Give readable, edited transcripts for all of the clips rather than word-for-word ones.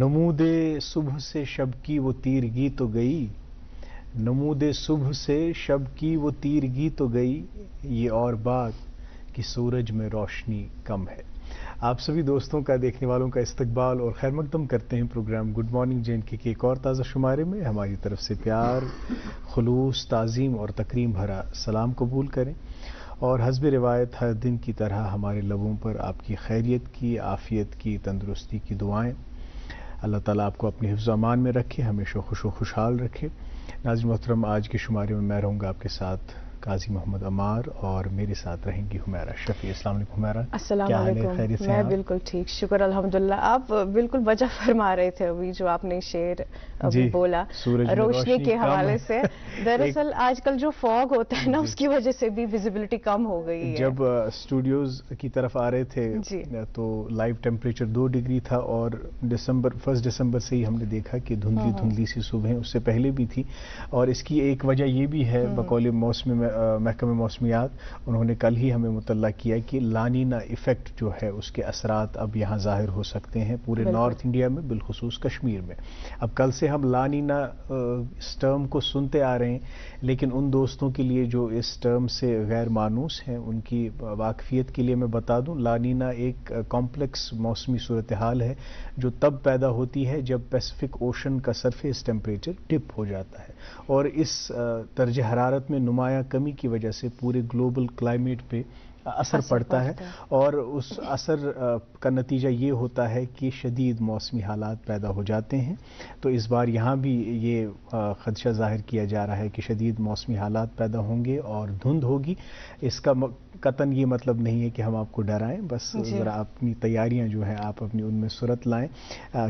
نمودے صبح سے شب کی وہ تیرگی تو گئی، نمودے صبح سے شب کی وہ تیرگی تو گئی، یہ اور بات کہ سورج میں روشنی کم ہے۔ آپ سبھی دوستوں کا، دیکھنے والوں کا استقبال اور خیر مقدم کرتے ہیں پروگرام گڈ مارننگ JNK کے ایک اور تازہ شمارے میں۔ ہماری طرف سے پیار، خلوص، تعظیم اور تکریم بھرا سلام قبول کریں، اور حسب روایت ہر دن کی طرح ہمارے لبوں پر آپ کی خیریت کی، عافیت کی، تندرستی کی دعائیں۔ اللہ تعالیٰ آپ کو اپنے حفظ و امان میں رکھے، ہمیشہ خوش و خوشحال رکھے۔ ناظرین محترم، آج کے شمارے میں رہوں گا آپ کے ساتھ قاضی محمد عمار، اور میرے ساتھ رہیں گی حمیرہ شفیع۔ السلام علیکم حمیرہ۔ السلام علیکم۔ میں بالکل ٹھیک، شکر الحمدللہ۔ آپ بالکل وجہ فرما رہے تھے ابھی جو آپ نے شعر ابھی بولا روشنی کے حوالے سے۔ دراصل آج کل جو فوگ ہوتا ہے نا، اس کی وجہ سے بھی ویزیبلٹی کم ہو گئی ہے۔ جب اسٹوڈیوز کی طرف آ رہے تھے تو لائیو ٹیمپریچر 2 ڈگری تھا، اور 1 دسمبر سے ہی ہم نے دیکھا کہ دھندلی دھندلی سی صبح اس سے پہلے بھی تھی، اور اس کی ایک وجہ یہ بھی ہے بقول محکمہ موسمیات، انہوں نے کل ہی ہمیں مطلع کیا کہ لانینا ایفیکٹ جو ہے اس کے اثرات اب یہاں ظاہر ہو سکتے ہیں پورے نارتھ انڈیا میں، بالخصوص کشمیر میں۔ اب کل سے ہم لانینا اس ٹرم کو سنتے آ رہے ہیں، لیکن ان دوستوں کے لیے جو اس ٹرم سے غیر مانوس ہیں، ان کی واقفیت کے لیے میں بتا دوں، لانینا ایک کمپلیکس موسمی صورتحال ہے جو تب پیدا ہوتی ہے جب پیسفک اوشن کا سرفیس ٹیمپریچر ڈپ ہو جاتا ہے، اور اس درجہ حرارت میں نمایاں کمی کی وجہ سے پورے گلوبل کلائمیٹ پہ اثر پڑتا ہے، اور اس اثر کا نتیجہ یہ ہوتا ہے کہ شدید موسمی حالات پیدا ہو جاتے ہیں۔ تو اس بار یہاں بھی یہ خدشہ ظاہر کیا جا رہا ہے کہ شدید موسمی حالات پیدا ہوں گے اور دھند ہوگی۔ اس کا قطعاً یہ مطلب نہیں ہے کہ ہم آپ کو ڈرائیں، بس ذرا اپنی تیاریاں جو ہیں آپ اپنی ان میں صورت لائیں،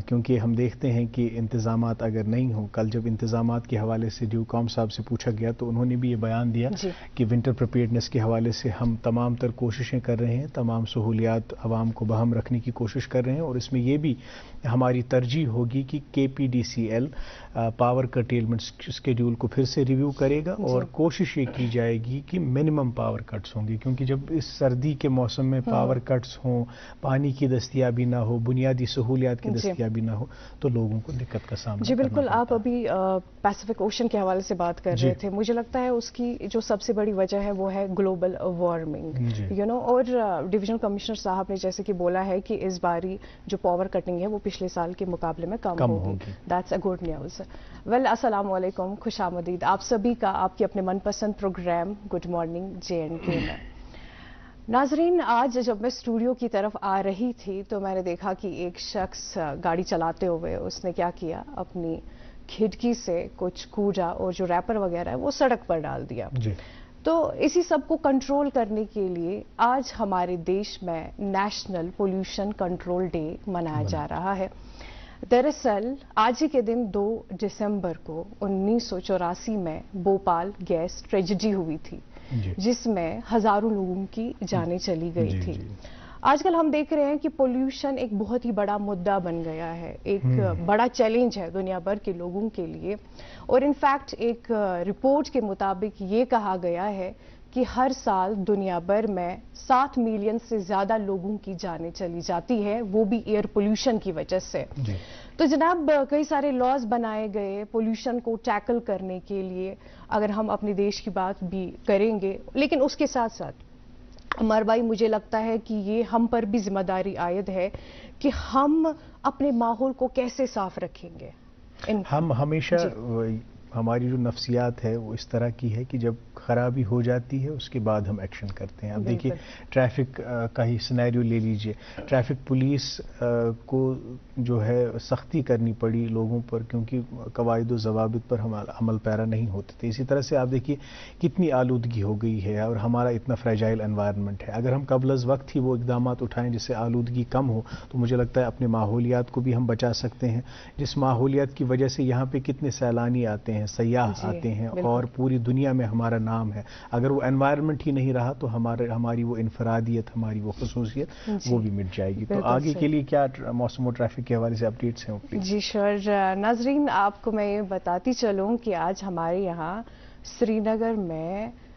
کیونکہ ہم دیکھتے ہیں کہ انتظامات اگر نہیں ہوں، کل جب انتظامات کے حوالے سے ڈیوکام صاحب سے پوچھا گیا تو انہوں نے بھی یہ بیان دیا کہ ونٹر پریپیئرڈنس کے حوالے سے ہم تمام تر کوششیں کر رہے ہیں، تمام سہولیات عوام کو بہم رکھنے کی کوشش کر رہے ہیں، اور اس میں یہ بھی ہماری ترجیح ہوگی کہ KPDCL پاور کرٹیلمنٹ اسکیڈول کو پھر سے ریویو کرے گا، اور کوشش یہ کی جائے گی کہ منیمم پاور کٹس ہوں گے، کیونکہ جب اس سردی کے موسم میں پاور کٹس ہوں، پانی کی دستیابی نہ ہو، بنیادی سہولیات کی دستیابی نہ ہو، تو لوگوں کو دقت کا سامنا جی بالکل۔ آپ ابھی پیسفک اوشن کے حوالے سے بات کر رہے تھے، مجھے لگتا ہے اس کی جو سب سے بڑی وجہ ہے وہ ہے گلوبل وارمنگ، اور ڈویژنل کمشنر صاحب نے جیسے کہ بولا ہے کہ اس باری جو پاور کٹنگ ہے وہ پچھلے سال کے مقابلے میں کم ہوگی۔ That's a good news. Well, السلام علیکم، خوش آمدید آپ سبھی کا آپ کے اپنے من پسند پروگرام گڈ مارننگ JNK میں۔ ناظرین، آج جب میں اسٹوڈیو کی طرف آ رہی تھی تو میں نے دیکھا کہ ایک شخص گاڑی چلاتے ہوئے اس نے کیا کیا، اپنی کھڑکی سے کچھ کوڑا اور جو ریپر وغیرہ ہے وہ سڑک پر ڈال دیا۔ تو اسی سب کو کنٹرول کرنے کے لیے آج ہمارے دیش میں نیشنل پولوشن کنٹرول ڈے منایا جا رہا ہے۔ دراصل آج ہی کے دن 2 دسمبر کو 1984 میں بھوپال گیس ٹریجڈی ہوئی تھی، جس میں ہزاروں لوگوں کی جانیں چلی گئی تھی۔ آج کل ہم دیکھ رہے ہیں کہ پولوشن ایک بہت ہی بڑا مدعا بن گیا ہے، ایک بڑا چیلنج ہے دنیا بھر کے لوگوں کے لیے، اور انفیکٹ ایک رپورٹ کے مطابق یہ کہا گیا ہے کہ ہر سال دنیا بھر میں 7 ملین سے زیادہ لوگوں کی جانیں چلی جاتی ہے، وہ بھی ایئر پولوشن کی وجہ سے۔ تو جناب، کئی سارے لاز بنائے گئے پولوشن کو ٹیکل کرنے کے لیے، اگر ہم اپنے دیش کی بات بھی کریں گے، لیکن اس کے ساتھ ساتھ عمر بھائی مجھے لگتا ہے کہ یہ ہم پر بھی ذمہ داری عائد ہے کہ ہم اپنے ماحول کو کیسے صاف رکھیں گے۔ ہم ہمیشہ ہماری جو نفسیات ہے وہ اس طرح کی ہے کہ جب خرابی ہو جاتی ہے اس کے بعد ہم ایکشن کرتے ہیں۔ اب دیکھیے ٹریفک کا ہی سینیریو لے لیجئے، ٹریفک پولیس کو جو ہے سختی کرنی پڑی لوگوں پر، کیونکہ قواعد و ضوابط پر ہم عمل پیرا نہیں ہوتے تھے۔ اسی طرح سے آپ دیکھیے کتنی آلودگی ہو گئی ہے، اور ہمارا اتنا فریجائل انوائرمنٹ ہے۔ اگر ہم قبل از وقت ہی وہ اقدامات اٹھائیں جس سے آلودگی کم ہو، تو مجھے لگتا ہے اپنے ماحولیات کو بھی ہم بچا سکتے ہیں، جس ماحولیات کی وجہ سے یہاں پہ کتنے سیلانی آتے ہیں، سیاح آتے ہیں، اور پوری دنیا میں ہمارا نام ہے۔ اگر وہ انوائرمنٹ ہی نہیں رہا تو ہماری وہ انفرادیت، ہماری وہ خصوصیت وہ بھی مٹ جائے گی۔ تو آگے کے لیے کیا موسم و ٹریفک کے حوالے سے اپڈیٹس ہیں؟ جی شور ناظرین، آپ کو میں یہ بتاتی چلوں کہ آج ہمارے یہاں سری نگر میں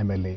MLA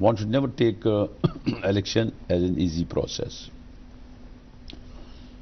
One should never take election as an easy process.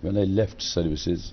when I left services,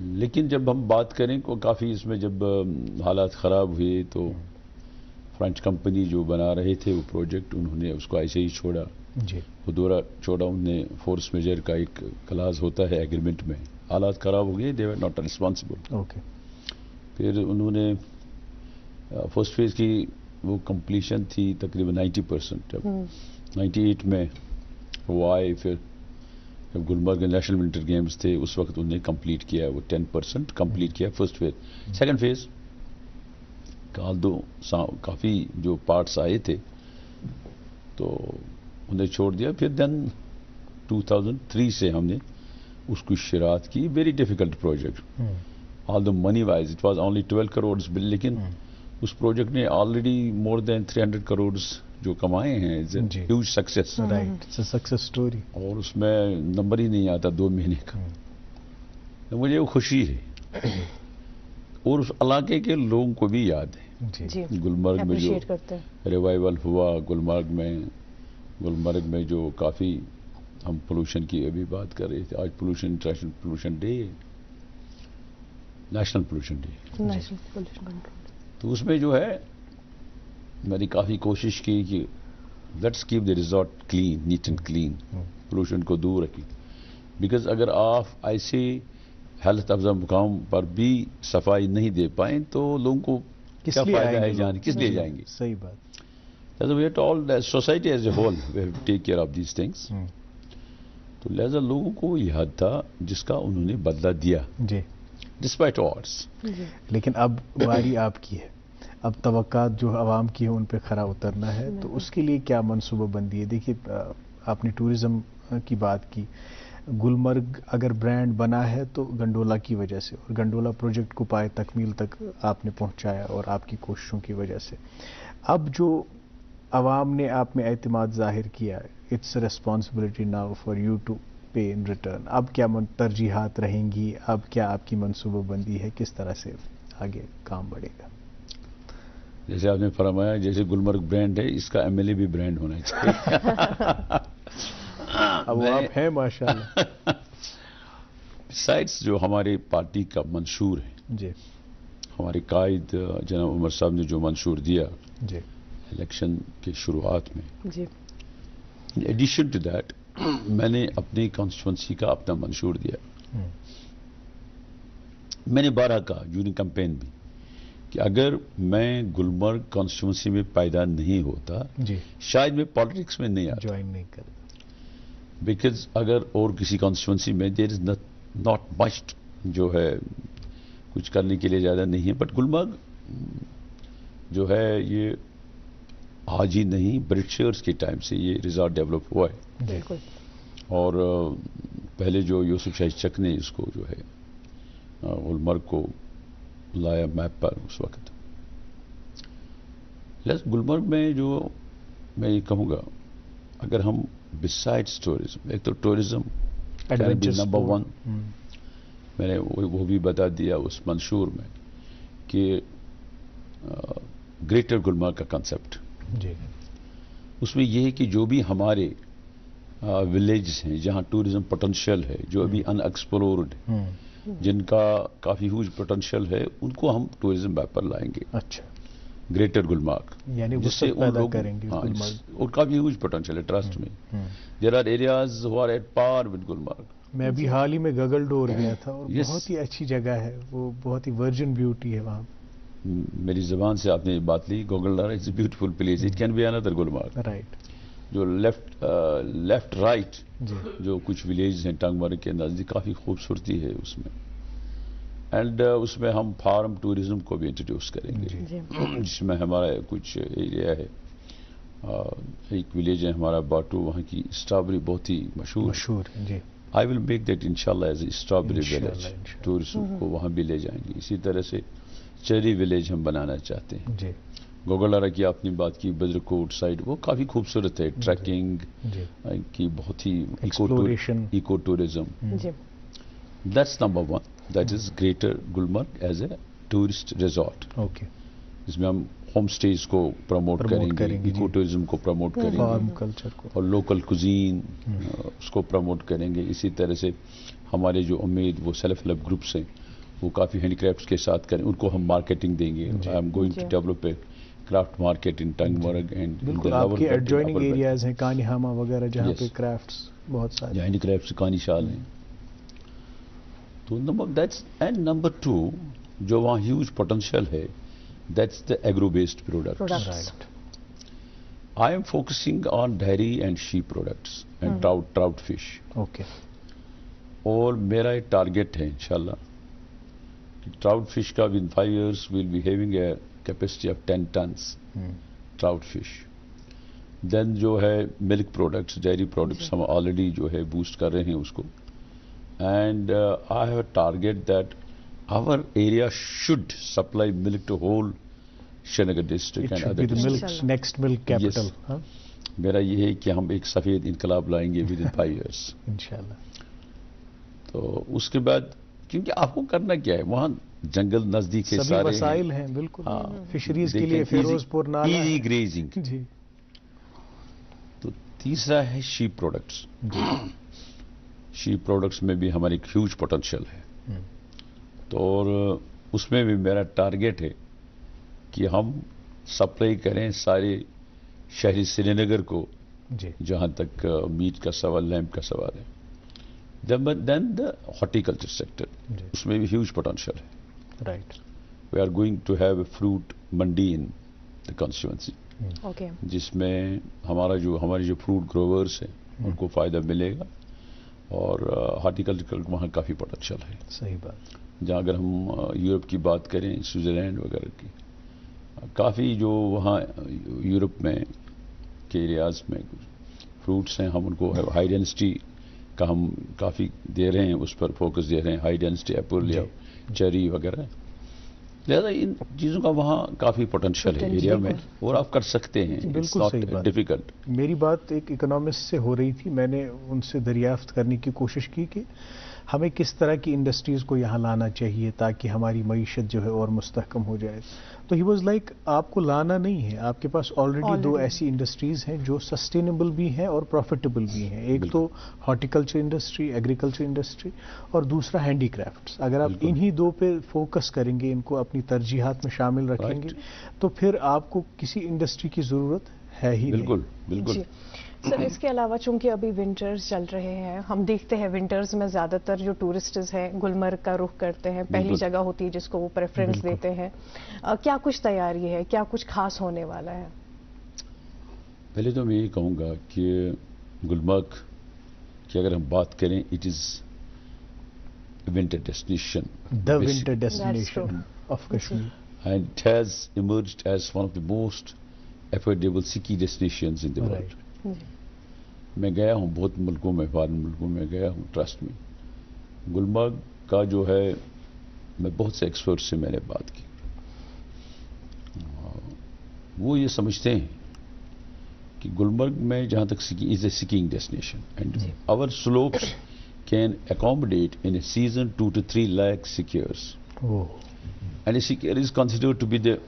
لیکن جب ہم بات کریں کو کافی اس میں جب حالات خراب ہوئے تو فرانچ کمپنی جو بنا رہے تھے وہ پروجیکٹ انہوں نے اس کو ایسے ہی چھوڑا جی. وہ دورہ چھوڑا. انہوں نے فورس میجر کا ایک کلاز ہوتا ہے ایگریمنٹ میں, حالات خراب ہو گئے, دے ور ناٹ ریسپانسبل. اوکے. پھر انہوں نے فرسٹ فیز کی وہ کمپلیشن تھی تقریباً 90%. جب 98 میں وہ آئے, پھر جب گلمرگ نیشنل ونٹر گیمز تھے اس وقت انہوں نے کمپلیٹ کیا, وہ 10% کمپلیٹ کیا فرسٹ فیز. سیکنڈ فیز کافی جو پارٹس آئے تھے تو انہیں چھوڑ دیا. پھر دین 2003 سے ہم نے اس کی شروعات کی. Very difficult project, all the money wise it was only 12 crore bill, لیکن اس پروجیکٹ نے آلریڈی مور دین 300 کروڑ جو کمائے ہیں. Huge success, success story. اور اس میں نمبر ہی نہیں آتا 2 مہینے کا. مجھے وہ خوشی ہے اور اس علاقے کے لوگوں کو بھی یاد ہے. گلمرگ میں جو ریوائول ہوا, گلمرگ میں جو کافی ہم پولوشن کی ابھی بات کر رہے تھے. آج pollution international pollution day, national pollution day. تو اس میں جو ہے میں نے کافی کوشش کی کہ let's keep the resort clean, net and clean, pollution کو دور رکھیں. بیکاز اگر آپ ایسے ہیلتھ افزا مقام پر بھی صفائی نہیں دے پائیں تو لوگوں کو کیا فائدہ ہے جانے, کس لیے جائیں گے. صحیح بات. We are told as society as a whole we have to take care of these things. تو لہذا لوگوں کو یاد تھا جس کا انہوں نے بدلہ دیا جی ڈسپائٹ آڈس. لیکن اب باری آپ کی ہے, اب توقعات جو عوام کی ہے ان پہ کھرا اترنا ہے. تو اس کے لیے کیا منصوبہ بندی ہے؟ دیکھیے آپ نے ٹورزم کی بات کی. گلمرگ اگر برانڈ بنا ہے تو گنڈولا کی وجہ سے, اور گنڈولا پروجیکٹ کو پائے تکمیل تک آپ نے پہنچایا اور آپ کی کوششوں کی وجہ سے. اب جو عوام نے آپ میں اعتماد ظاہر کیا, it's responsibility now for you to pay in return. اب کیا ترجیحات رہیں گی؟ اب کیا آپ کی منصوبہ بندی ہے؟ کس طرح سے آگے کام بڑھے گا؟ جیسے آپ نے فرمایا جیسے گلمرگ برانڈ ہے, اس کا MLA بھی برانڈ ہونا چاہیے. اب آپ ہیں ماشاءاللہ. سائٹس جو ہمارے پارٹی کا منشور ہے جی, ہمارے قائد جناب عمر صاحب نے جو منشور دیا جی الیکشن کے شروعات میں, جی ایڈیشن ٹو دیٹ میں نے اپنی کانسٹیچوئنسی کا اپنا منشور دیا. میں نے 12 کہا ڈیورنگ کمپین بھی کہ اگر میں گلمرگ کانسٹیچوئنسی میں پیدا نہیں ہوتا جی, شاید میں پالیٹکس میں نہیں آتا, جوائن نہیں کرتا. بیکاز اگر اور کسی کانسٹیچوئنسی میں دیر از ناٹ مچ جو ہے کچھ کرنے کے لیے زیادہ نہیں ہے. بٹ گلمرگ جو ہے یہ آج ہی نہیں, برٹشرز کے ٹائم سے یہ ریزارٹ ڈیولپ ہوا ہے. بالکل. اور پہلے جو یوسف شاہی چک نے اس کو جو ہے گلمرگ کو لایا میپ پر اس وقت. گلمرگ میں جو میں یہ کہوں گا اگر ہم بسائڈس ٹورزم, ایک تو ٹورزم نمبر 1 میں نے وہ بھی بتا دیا اس منشور میں کہ گریٹر گلمرگ کا کنسپٹ جی, اس میں یہ ہے کہ جو بھی ہمارے ولیجز ہیں جہاں ٹورزم پوٹینشیل ہے, جو ابھی ان ایکسپلورڈ جن کا کافی ہیوج پوٹینشیل ہے, ان کو ہم ٹورزم میپ پر لائیں گے. اچھا, گریٹر گلمرگ, یعنی جس سے ان لوگ کریں گے اور کافی ہیوج پوٹینشیل ہے. ٹرسٹ میں there are areas who are at par with Gulmarg. میں ابھی حال ہی میں گگل ڈور گیا تھا اور بہت ہی اچھی جگہ ہے وہ, بہت ہی ورجن بیوٹی ہے وہاں. میری زبان سے آپ نے بات لی, گوگل ڈور it's a beautiful place, it can be another Gulmarg. Right. جو لیفٹ رائٹ جو کچھ ولیجز ہیں ٹنگ مرگ کے نزدیک کافی خوبصورتی ہے اس میں. اینڈ اس میں ہم فارم ٹورزم کو بھی انٹروڈیوس کریں گے, جس میں ہمارا کچھ ایریا ہے, ایک ولیج ہے ہمارا باٹو, وہاں کی اسٹرابری بہت ہی مشہور جی. آئی ول میک دیٹ انشاءاللہ as a strawberry village, tourism کو وہاں بھی لے جائیں گے. اسی طرح سے چیری ولیج ہم بنانا چاہتے ہیں جی. گوگلڈارا کی آپ نے بات کی, بدرکوٹ سائڈ وہ کافی خوبصورت ہے, ٹریکنگ کی بہت ہی eco tourism. That's number 1, that is greater Gulmarg as a tourist resort. Okay, اس میں ہم ہوم سٹیز کو پروموٹ کریں گے, ایکو ٹورزم کو پروموٹ کریں گے, کلچر کو, اور لوکل کوزین اس کو پروموٹ کریں گے. اسی طرح سے ہمارے جو امید وہ سیلف ہیلپ گروپس ہیں وہ کافی ہینڈی کرافٹس کے ساتھ کریں, ان کو ہم مارکیٹنگ دیں گے. I am going to develop a craft market in Tangmarg and بالکل آپ کے ایڈجوائننگ ایریاز ہیں کانی ہاما وغیرہ جہاں پہ کرافٹس بہت سارے ہینڈی کرافٹس کانی شال ہیں. تو نمبر 2 جو وہاں ہیوج پوٹینشیل ہے, that's the agro based products. I am focusing on dairy and sheep products and trout fish. Okay. اور میرا ایک ٹارگیٹ ہے انشاءاللہ کہ ٹراؤٹ فش کا with 5 years we'll be having a capacity of 10 tons trout fish. Then جو ہے milk products, dairy products ہم آلریڈی جو ہے بوسٹ کر رہے ہیں اس کو. And I have a target that our area should supply milk to whole Srinagar district and other districts. Next milk capital. میرا یہ ہے کہ ہم ایک سفید انقلاب لائیں گے ود ان 5 years انشاءاللہ. تو اس کے بعد کیونکہ آپ کو کرنا کیا ہے, وہاں جنگل نزدیک ہے, سارے وسائل ہیں بالکل. فشریز کے لیے فیروز پور نالا, ایزی گریزنگ. جی. تو تیسرا ہے شیپ پروڈکٹس. شیپ پروڈکٹس میں بھی ہماری ایک ہیوج پوٹینشیل ہے. تو اور اس میں بھی میرا ٹارگیٹ ہے کہ ہم سپلائی کریں سارے شہری سری نگر کو, جہاں تک میٹ کا سوال, لیمپ کا سوال ہے. دین دا ہارٹیکلچر سیکٹر, اس میں بھی ہیوج پوٹینشیل ہے. Right. We are going to have a fruit mandi in the constituency, جس میں ہماری جو فروٹ گروورس ہیں ان کو فائدہ ملے گا. اور ہارٹیکلچر وہاں کافی پوٹینشیل ہے. صحیح بات. جہاں اگر ہم یورپ کی بات کریں, سوئٹزرلینڈ وغیرہ کی, کافی جو وہاں یورپ میں کے ایریاز میں فروٹس ہیں, ہم ان کو ہائی ڈینسٹی کا ہم کافی دے رہے ہیں, اس پر فوکس دے رہے ہیں, ہائی ڈینسٹی ایپل یا چیری وغیرہ. لہذا ان چیزوں کا وہاں کافی پوٹینشیل ہے ایریا میں, اور آپ کر سکتے ہیں. بالکل صحیح بات. ڈیفیکلٹ. میری بات ایک اکنامسٹ سے ہو رہی تھی, میں نے ان سے دریافت کرنے کی کوشش کی کہ ہمیں کس طرح کی انڈسٹریز کو یہاں لانا چاہیے تاکہ ہماری معیشت جو ہے اور مستحکم ہو جائے. تو ہی واز لائک آپ کو لانا نہیں ہے, آپ کے پاس آلریڈی 2 ایسی انڈسٹریز ہیں جو سسٹینیبل بھی ہیں اور پروفیٹیبل بھی ہیں. ایک تو ہارٹیکلچر انڈسٹری, ایگریکلچر انڈسٹری, اور دوسرا ہینڈی کرافٹس. اگر آپ انہی 2 پہ فوکس کریں گے, ان کو اپنی ترجیحات میں شامل رکھیں گے, تو پھر آپ کو کسی انڈسٹری کی ضرورت ہے ہی نہیں. بالکل بالکل. سر اس کے علاوہ چونکہ ابھی ونٹرز چل رہے ہیں, ہم دیکھتے ہیں ونٹرز میں زیادہ تر جو ٹورسٹز ہیں گلمرگ کا رخ کرتے ہیں, پہلی جگہ ہوتی ہے جس کو وہ پریفرنس دیتے ہیں. کیا کچھ تیاری ہے, کیا کچھ خاص ہونے والا ہے؟ پہلے تو میں یہ کہوں گا کہ گلمرگ کی اگر ہم بات کریں, it is winter destination, the winter destination of Kashmir, and it has emerged as one of the most affordable ski destinations in the world. میں گیا ہوں بہت ملکوں میں, فارن ملکوں میں گیا ہوں ٹرسٹ میں. گلمرگ کا جو ہے, میں بہت سے ایکسپرٹ سے میں نے بات کی, وہ یہ سمجھتے ہیں کہ گلمرگ میں جہاں تک is a skiing destination, and our slopes can accommodate in a season 2 to 3 lakh skiers. And a seeker is considered to be the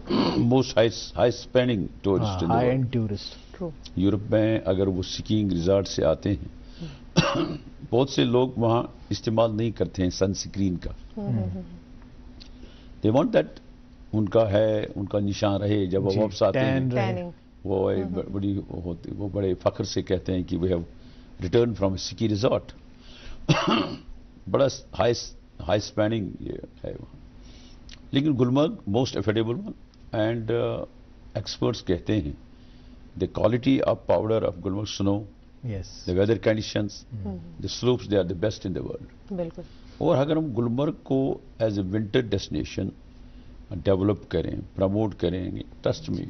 most high spending tourist in the world. High-end tourist. True. Europe میں اگر وہ skiing resort سے آتے ہیں, بہت سے لوگ وہاں استعمال نہیں کرتے ہیں سن سکرین کا. They want that ان کا ہے, ان کا نشان رہے جب وہ واپس آتے ہیں, وہ بڑے فخر سے کہتے ہیں کہ we have returned from a ski resort. بڑا ہائی اسپینڈنگ یہ ہے وہاں. لیکن Gulmarg most affordable one, and experts کہتے ہیں the quality of powder of Gulmarg snow, the weather conditions, the slopes, they are the best in the world. بالکل. اور اگر ہم گلمرگ کو as a winter destination develop کریں, پروموٹ کریں گے, ٹرسٹ میں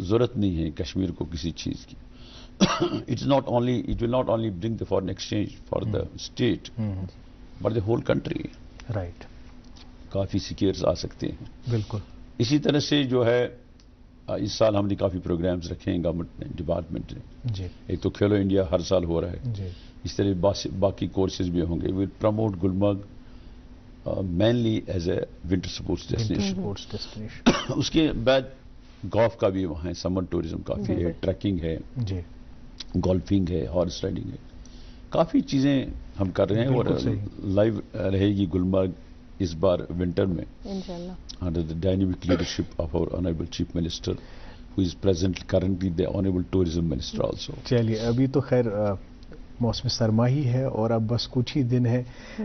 ضرورت نہیں ہے کشمیر کو کسی چیز کی. it will not only bring the foreign exchange for the state, but the whole country. Right. کافی سکیئرز آ سکتے ہیں. بالکل. اسی طرح سے جو ہے اس سال ہم نے کافی پروگرامز رکھے ہیں گورنمنٹ نے, ڈپارٹمنٹ نے. ایک تو کھیلو انڈیا ہر سال ہو رہا ہے, اس طرح باقی کورسز بھی ہوں گے. We'll promote Gulmarg mainly as a winter sports destination. اس کے بعد گولف کا بھی وہاں ہے, سمر ٹوریزم کافی ہے, ٹریکنگ ہے, گولفنگ ہے, ہارس رائڈنگ ہے, کافی چیزیں ہم کر رہے ہیں. اور لائیو رہے گی گلمرگ اس بار ونٹر میں under the dynamic leadership of our honorable chief minister who is currently the honorable tourism minister also. چلیے ابھی تو خیر موسم سرما ہی ہے اور اب بس کچھ ہی دن ہے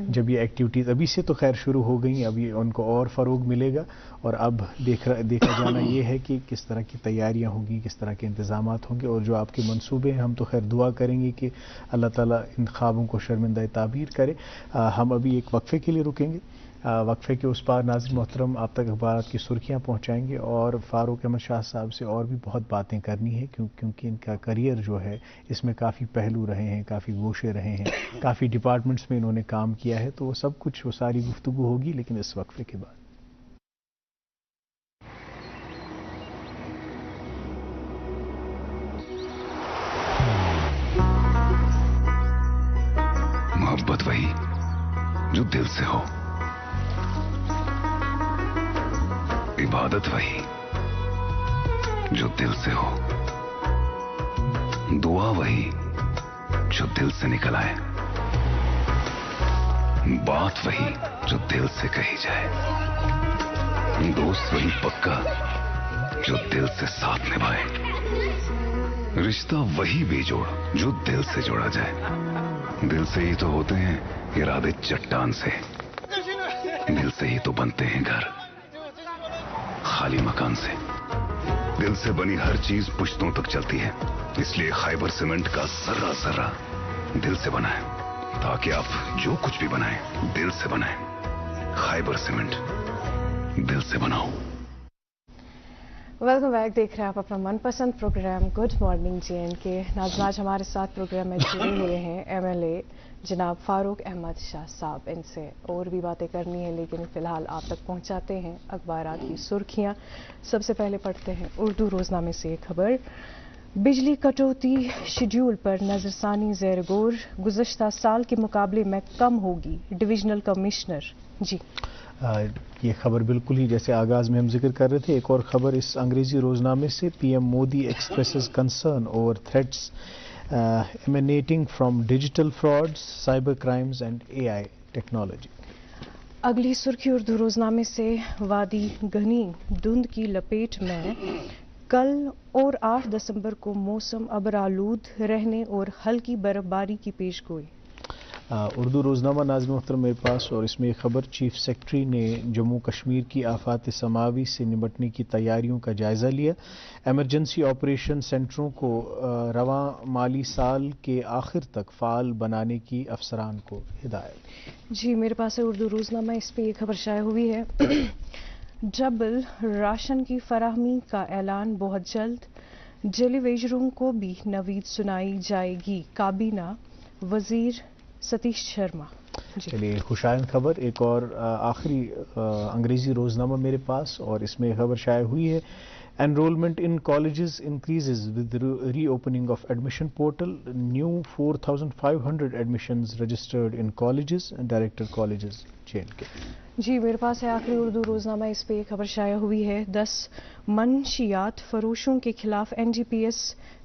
جب یہ ایکٹیویٹیز ابھی سے تو خیر شروع ہو گئی، ابھی ان کو اور فروغ ملے گا، اور اب دیکھا جانا یہ ہے کہ کس طرح کی تیاریاں ہوں گی، کس طرح کے انتظامات ہوں گے، اور جو آپ کے منصوبے ہیں ہم تو خیر دعا کریں گے کہ اللہ تعالیٰ ان خوابوں کو شرمندہ تعبیر کرے۔ ہم ابھی ایک وقفے کے لیے رکیں گے، وقفے کے اس پار ناظرین محترم آپ تک اخبارات کی سرخیاں پہنچائیں گے، اور فاروق احمد شاہ صاحب سے اور بھی بہت باتیں کرنی ہے کیونکہ ان کا کریئر جو ہے اس میں کافی پہلو رہے ہیں، کافی گوشے رہے ہیں، کافی ڈپارٹمنٹس میں انہوں نے کام کیا ہے، تو وہ سب کچھ وہ ساری گفتگو ہوگی لیکن اس وقفے کے بعد۔ محبت وہی جو دل سے ہو، عبادت وہی جو دل سے ہو، دعا وہی جو دل سے نکل آئے، بات وہی جو دل سے کہی جائے، دوست وہی پکا جو دل سے ساتھ نبھائے، رشتہ وہی بے جوڑ جو دل سے جوڑا جائے، دل سے ہی تو ہوتے ہیں ارادے چٹان سے، دل سے ہی تو بنتے ہیں گھر خالی مکان سے، دل سے بنی ہر چیز پشتوں تک چلتی ہے، اس لیے خیبر سیمنٹ کا ذرہ ذرہ دل سے بنا ہے، تاکہ آپ جو کچھ بھی بنائیں دل سے بنائیں۔ خیبر سیمنٹ، دل سے بناؤ۔ ویلکم بیک، دیکھ رہے ہیں آپ اپنا من پسند پروگرام گڈ مارننگ JNK۔ ناظرین آج ہمارے ساتھ پروگرام میں جڑے ہوئے ہیں MLA جناب فاروق احمد شاہ صاحب، ان سے اور بھی باتیں کرنی ہے لیکن فی الحال آپ تک پہنچاتے ہیں اخبارات کی سرخیاں۔ سب سے پہلے پڑھتے ہیں اردو روزنامے سے ایک خبر، بجلی کٹوتی شیڈول پر نظر ثانی زیر غور، گزشتہ سال کے مقابلے میں کم ہوگی، ڈویژنل کمشنر۔ جی یہ خبر بالکل ہی جیسے آغاز میں ہم ذکر کر رہے تھے، ایک اور خبر اس انگریزی روزنامے سے، PM Modi expresses concern over threats emanating from digital frauds, cyber crimes and AI technology۔ اگلی سرخی اردو روزنامے سے، وادی گھنی دھند کی لپیٹ میں، کل اور 8 دسمبر کو موسم ابرآلود رہنے اور ہلکی برف باری کی پیش گوئی۔ اردو روزنامہ ناظرین محترم میرے پاس، اور اس میں ایک خبر، چیف سیکرٹری نے جموں کشمیر کی آفات سماوی سے نمٹنے کی تیاریوں کا جائزہ لیا، ایمرجنسی آپریشن سینٹروں کو رواں مالی سال کے آخر تک فعال بنانے کی افسران کو ہدایت۔ جی میرے پاس ہے اردو روزنامہ، اس پہ یہ خبر شائع ہوئی ہے، ڈبل راشن کی فراہمی کا اعلان بہت جلد، ڈیلی ویجروں کو بھی نوید سنائی جائے گی، کابینہ وزیر ستیش شرما۔ چلیے خوشائند خبر، ایک اور آخری انگریزی روزنامہ میرے پاس، اور اس میں خبر شائع ہوئی ہے، enrollment in colleges increases with reopening of admission portal, new 4,500 admissions registered in colleges and director colleges JNK۔ جی میرے پاس ہے آخری اردو روزنامہ، اس پہ یہ خبر شائع ہوئی ہے، 10 منشیات فروشوں کے خلاف NDPS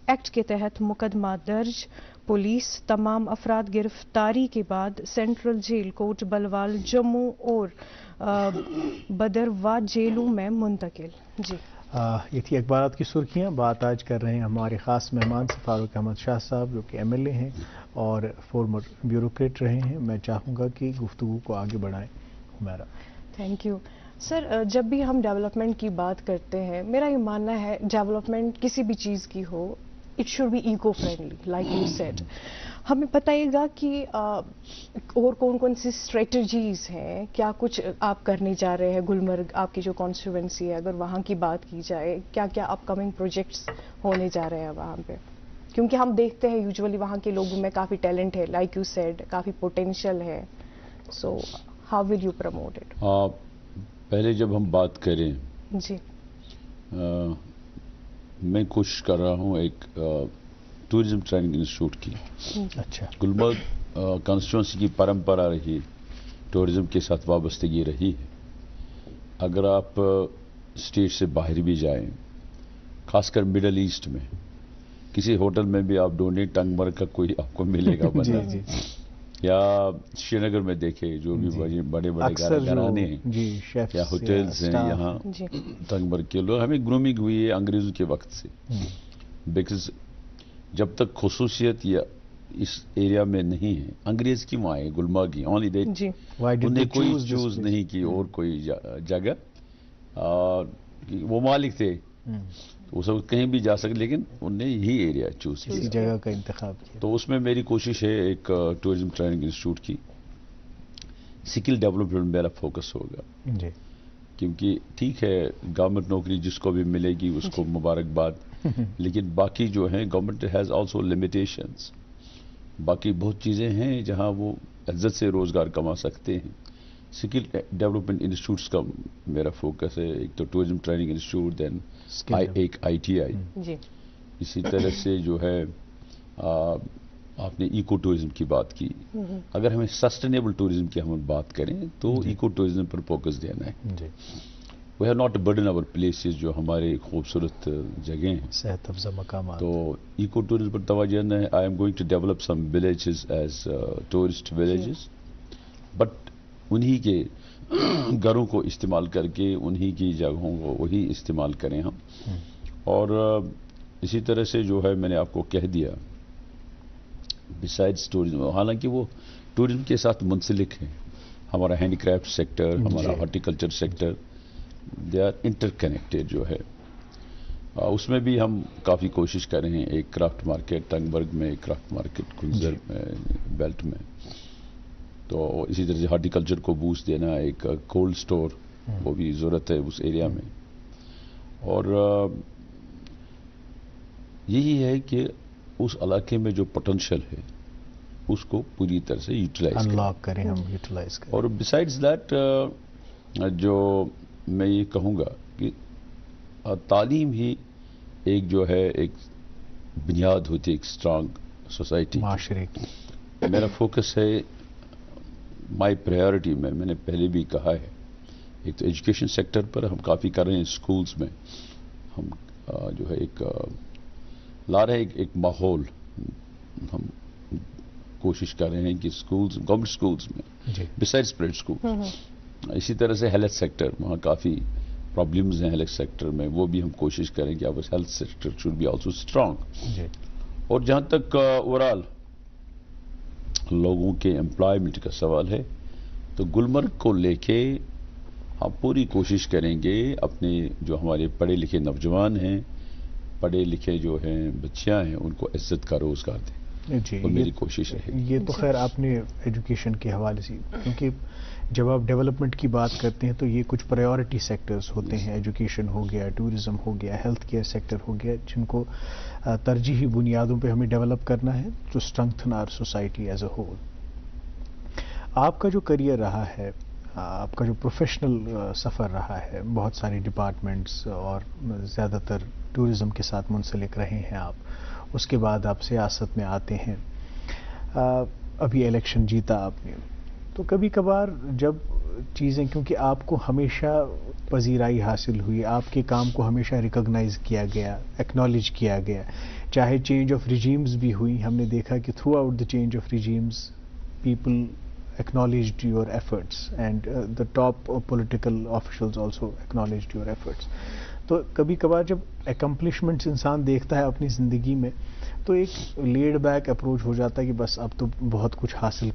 ایکٹ کے تحت مقدمہ درج، پولیس تمام افراد گرفتاری کے بعد سینٹرل جیل کوٹ بلوال جموں اور بدرواہ جیلوں میں منتقل۔ جی یہ تھی اخبارات کی سرخیاں۔ بات آج کر رہے ہیں ہمارے خاص مہمان سے، فاروق احمد شاہ صاحب، جو کہ MLA ہیں اور فارمر بیوروکریٹ رہے ہیں۔ میں چاہوں گا کہ گفتگو کو آگے بڑھائیں۔ ہمارا تھینک یو سر۔ جب بھی ہم ڈیولپمنٹ کی بات کرتے ہیں، میرا یہ ماننا ہے ڈیولپمنٹ کسی بھی چیز کی ہو، it should be eco friendly like you said. ہمیں بتائیے گا کہ اور کون کون سی اسٹریٹجیز ہیں، کیا کچھ آپ کرنے جا رہے ہیں؟ گلمرگ آپ کی جو کانسٹیٹوینسی ہے، اگر وہاں کی بات کی جائے، کیا کیا اپ کمنگ پروجیکٹس ہونے جا رہے ہیں وہاں پہ؟ کیونکہ ہم دیکھتے ہیں یوزولی وہاں کے لوگوں میں کافی ٹیلنٹ ہے، لائک یو سیڈ کافی پوٹینشیل ہے، so how will you promote it? پہلے جب ہم بات کریں، جی میں کوشش کر رہا ہوں ایک ٹورزم ٹریننگ انسٹیٹیوٹ کی۔ اچھا، گلمرگ کانسٹیٹوئنسی کی پرمپرا رہی، ٹورزم کے ساتھ وابستگی رہی ہے۔ اگر آپ اسٹیٹ سے باہر بھی جائیں، خاص کر مڈل ایسٹ میں، کسی ہوٹل میں بھی آپ ڈونیٹ ٹنگ مرگ کا کوئی آپ کو ملے گا بندہ، یا شری نگر میں دیکھے جو بھی بڑے بڑے گھرانے ہیں یا ہوٹلز ہیں یہاں تنگ مرگ کے لوگ، ہمیں گرومنگ ہوئی ہے انگریزوں کے وقت سے. بیکاز جب تک خصوصیت یا اس ایریا میں نہیں ہے، انگریز کیوں آئے گلمرگ کی؟ اونلی دیٹ انہیں کوئی چوز نہیں کی اور کوئی جگہ، وہ مالک تھے وہ سب کہیں بھی جا سکتے، لیکن انہوں نے یہی ایریا چوز کیا، اسی جگہ کا انتخاب کیا. تو اس میں میری کوشش ہے ایک ٹورزم ٹریننگ انسٹیٹیوٹ کی. سکل ڈیولپمنٹ میرا فوکس ہوگا جی، کیونکہ ٹھیک ہے گورنمنٹ نوکری جس کو بھی ملے گی اس کو مبارکباد، لیکن باقی جو ہیں گورنمنٹ ہیز آلسو لمیٹیشنز. باقی بہت چیزیں ہیں جہاں وہ عزت سے روزگار کما سکتے ہیں. سکل ڈیولپمنٹ انسٹیٹیوٹس کا میرا فوکس ہے، ایک تو ٹورزم ٹریننگ انسٹیٹیوٹ، دین ایک ITI. اسی طرح سے جو ہے آپ نے ایکو ٹورزم کی بات کی. اگر ہمیں سسٹینیبل ٹورزم کی ہم بات کریں تو ایکو ٹورزم پر فوکس دینا ہے. We have not burden our places, جو ہمارے خوبصورت جگہیں ہیں، صحت افزا مقامات، تو ایکو ٹورزم پر توجہ دینا ہے. I am going to develop some villages as tourist villages, but انہی کے گھروں کو استعمال کر کے انہی کی جگہوں کو وہی استعمال کریں ہم. اور اسی طرح سے جو ہے میں نے آپ کو کہہ دیا بسائڈز ٹورزم، حالانکہ وہ ٹورزم کے ساتھ منسلک ہیں. ہمارا ہینڈی کرافٹ سیکٹر، ہمارا horticulture sector, they are interconnected جو ہے. اس میں بھی ہم کافی کوشش کر رہے ہیں. ایک کرافٹ مارکیٹ ٹنگ مرگ میں، ایک کرافٹ مارکیٹ کنزر میں بیلٹ میں، تو اسی طرح سے ہارٹیکلچر کو بوسٹ دینا، ایک کولڈ سٹور وہ بھی ضرورت ہے اس ایریا میں. اور یہی ہے کہ اس علاقے میں جو پوٹینشیل ہے اس کو پوری طرح سے یوٹیلائز کریں ہم، یوٹیلائز کریں. اور بسائڈز دیٹ جو میں یہ کہوں گا کہ تعلیم ہی ایک جو ہے ایک بنیاد ہوتی ہے ایک اسٹرانگ سوسائٹی معاشرے کی. میرا فوکس ہے مائی پرائیورٹی میں نے پہلے بھی کہا ہے، ایک تو ایجوکیشن سیکٹر پر ہم کافی کر رہے ہیں. اسکولز میں ہم جو ہے ایک لا رہے ہیں ایک ماحول، ہم کوشش کر رہے ہیں کہ اسکولز، گورنمنٹ اسکولز میں بسائڈز پرائیویٹ اسکول. اسی طرح سے ہیلتھ سیکٹر، وہاں کافی پرابلمز ہیں ہیلتھ سیکٹر میں، وہ بھی ہم کوشش کریں کہ اب health sector should be also strong. اور جہاں تک اوورآل لوگوں کے امپلائمنٹ کا سوال ہے تو گلمرگ کو لے کے ہم پوری کوشش کریں گے اپنے جو ہمارے پڑھے لکھے نوجوان ہیں، پڑھے لکھے جو ہیں بچیاں ہیں، ان کو عزت کا روزگار دیں. جی، میری کوشش ہے. یہ تو خیر آپ نے ایجوکیشن کے حوالے سے، کیونکہ جب آپ ڈیولپمنٹ کی بات کرتے ہیں تو یہ کچھ پرائیورٹی سیکٹرز ہوتے ہیں. ایجوکیشن ہو گیا، ٹورزم ہو گیا، ہیلتھ کیئر سیکٹر ہو گیا، جن کو ترجیحی بنیادوں پہ ہمیں ڈیولپ کرنا ہے to strengthen our society as a whole. آپ کا جو کریئر رہا ہے، آپ کا جو پروفیشنل سفر رہا ہے، بہت سارے ڈپارٹمنٹس اور زیادہ تر ٹورزم کے ساتھ منسلک رہے ہیں آپ. اس کے بعد آپ سیاست میں آتے ہیں، ابھی الیکشن جیتا آپ نے. تو کبھی کبھار جب چیزیں، کیونکہ آپ کو ہمیشہ پذیرائی حاصل ہوئی، آپ کے کام کو ہمیشہ ریکگنائز کیا گیا، ایکنالج کیا گیا، چاہے چینج آف ریجیمز بھی ہوئی، ہم نے دیکھا کہ through out the change of regimes people acknowledged your efforts and the top political officials also acknowledged your efforts. تو کبھی کبھار جب اکمپلشمنٹس انسان دیکھتا ہے اپنی زندگی میں تو ایک لیڈ بیک اپروچ ہو جاتا ہے کہ بس اب تو بہت کچھ حاصل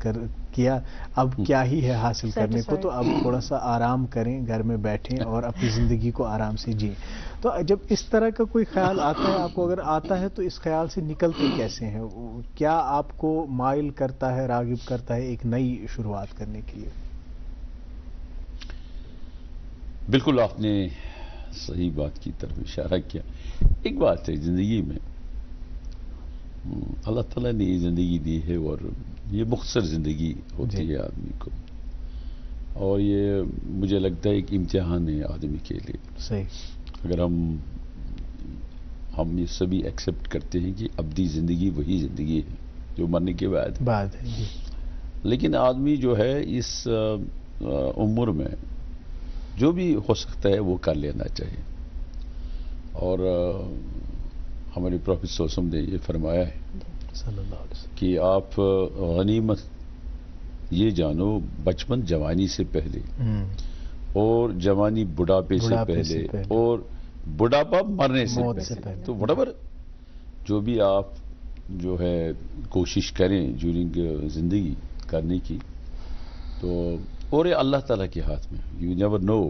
کیا، اب کیا ہی ہے حاصل کرنے کو، تو اب تھوڑا سا آرام کریں، گھر میں بیٹھیں اور اپنی زندگی کو آرام سے جئیں. تو جب اس طرح کا کوئی خیال آتا ہے آپ کو، اگر آتا ہے تو اس خیال سے نکلتے کیسے ہیں؟ کیا آپ کو مائل کرتا ہے، راغب کرتا ہے ایک نئی شروعات کرنے کے لیے؟ بالکل آپ نے صحیح بات کی طرف اشارہ کیا. ایک بات ہے زندگی میں، اللہ تعالیٰ نے یہ زندگی دی ہے اور یہ مختصر زندگی ہوتی ہے آدمی کو، اور یہ مجھے لگتا ہے ایک امتحان ہے آدمی کے لیے. صحیح. اگر ہم یہ سبھی ایکسیپٹ کرتے ہیں کہ ابدی زندگی وہی زندگی ہے جو مرنے کے بعد ہے، لیکن آدمی جو ہے اس عمر میں جو بھی ہو سکتا ہے وہ کر لینا چاہیے. اور ہمارے پروفیسر صلی اللہ علیہ وسلم نے یہ فرمایا ہے کہ آپ غنیمت یہ جانو بچپن جوانی سے پہلے اور جوانی بڑھاپے سے پہلے اور بڑھاپا مرنے سے پہلے، تو whatever جو بھی آپ جو ہے کوشش کریں جورنگ زندگی کرنے کی، تو اور یہ اللہ تعالیٰ کے ہاتھ میں، یو نیور نو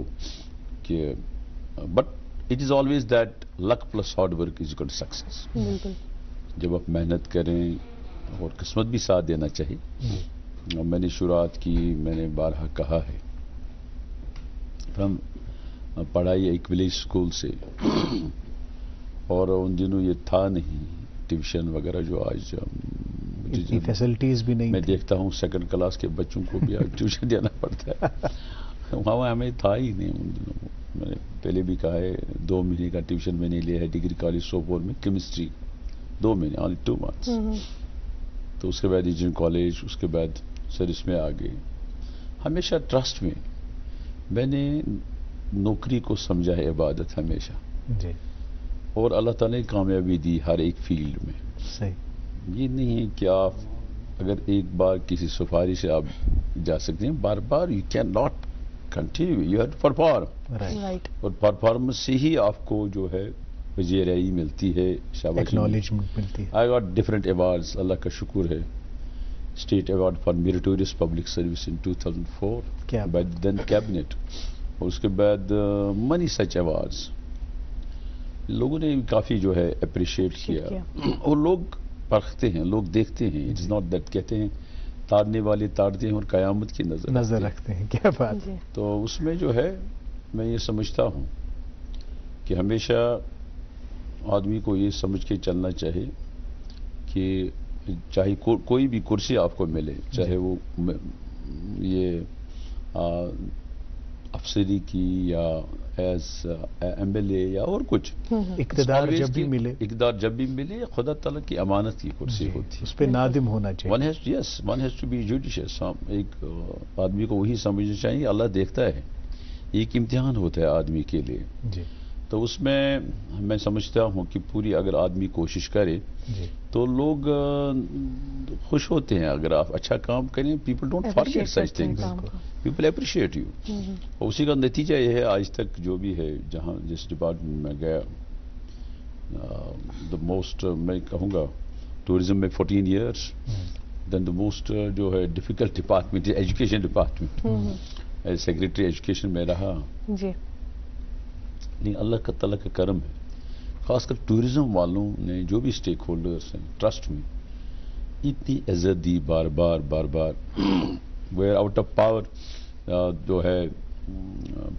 کہ but it is always that luck plus hard work is equal to success. جب آپ محنت کریں اور قسمت بھی ساتھ دینا چاہیے. میں نے شروعات کی، میں نے بارہا کہا ہے، ہم پڑھائی ایک ولیج اسکول سے، اور ان دنوں یہ تھا نہیں ٹیوشن وغیرہ جو آج فیسلٹیز بھی نہیں. میں دیکھتا ہوں سیکنڈ کلاس کے بچوں کو بھی آج ٹیوشن دینا پڑتا ہے. وہاں ہمیں تھا ہی نہیں ان دنوں. میں نے پہلے بھی کہا ہے 2 مہینے کا ٹیوشن میں نے لیا ہے ڈگری کالج سوپور میں، کیمسٹری 2 مہینے، only 2 months. تو اس کے بعد انجینئرنگ کالج، اس کے بعد سروس میں آ گئے. ہمیشہ ٹرسٹ میں نے نوکری کو سمجھا ہے عبادت ہمیشہ جی، اور اللہ تعالیٰ نے کامیابی دی ہر ایک فیلڈ میں. صحیح. یہ نہیں ہے کہ آپ اگر ایک بار کسی سفارش سے آپ جا سکتے ہیں، بار بار you can not continue, you have to perform. Right. اور پرفارمنس سے ہی آپ کو جو ہے وزیرائی ملتی ہے، شاباشی ایکنالجمنٹ ملتی ہے. آئی گاٹ ڈفرنٹ ایوارڈز، اللہ کا شکر ہے. State award for meritorious public service in 2004 by the cabinet, اور اس کے بعد منی سچ ایوارڈز. لوگوں نے کافی جو ہے اپریشیٹ کیا، اور لوگ پرکھتے ہیں، لوگ دیکھتے ہیں. اٹ از ناٹ دیٹ کہتے ہیں تاڑنے والے تاڑتے ہیں اور قیامت کی نظر رکھتے ہیں. کیا بات. تو اس میں جو ہے میں یہ سمجھتا ہوں کہ ہمیشہ آدمی کو یہ سمجھ کے چلنا چاہیے کہ چاہے کوئی بھی کرسی آپ کو ملے، چاہے وہ یہ افسری کی یا ایز ایم ایل اے یا اور کچھ، اقتدار جب بھی ملے، خدا تعالیٰ کی امانت کی کرسی ہوتی ہے، اس پہ نادم ہونا چاہیے. One has to be judicious. ایک آدمی کو وہی سمجھنا چاہیے اللہ دیکھتا ہے. ایک امتحان ہوتا ہے آدمی کے لیے. جی. تو اس میں سمجھتا ہوں کہ پوری اگر آدمی کوشش کرے تو لوگ خوش ہوتے ہیں. اگر آپ اچھا کام کریں، people don't forget such things, people appreciate you. اور اسی کا نتیجہ یہ ہے آج تک جو بھی ہے، جہاں جس ڈپارٹمنٹ میں گیا، دا موسٹ میں کہوں گا ٹورزم میں 14 ایئرس، دین دا موسٹ جو ہے difficult department education department. Secretary education میں رہا. لیکن اللہ کا تعالیٰ کا کرم ہے، خاص کر ٹورزم والوں نے جو بھی اسٹیک ہولڈرس ہیں ٹرسٹ میں اتنی عزت دی بار بار ویئر آؤٹ آف پاور جو ہے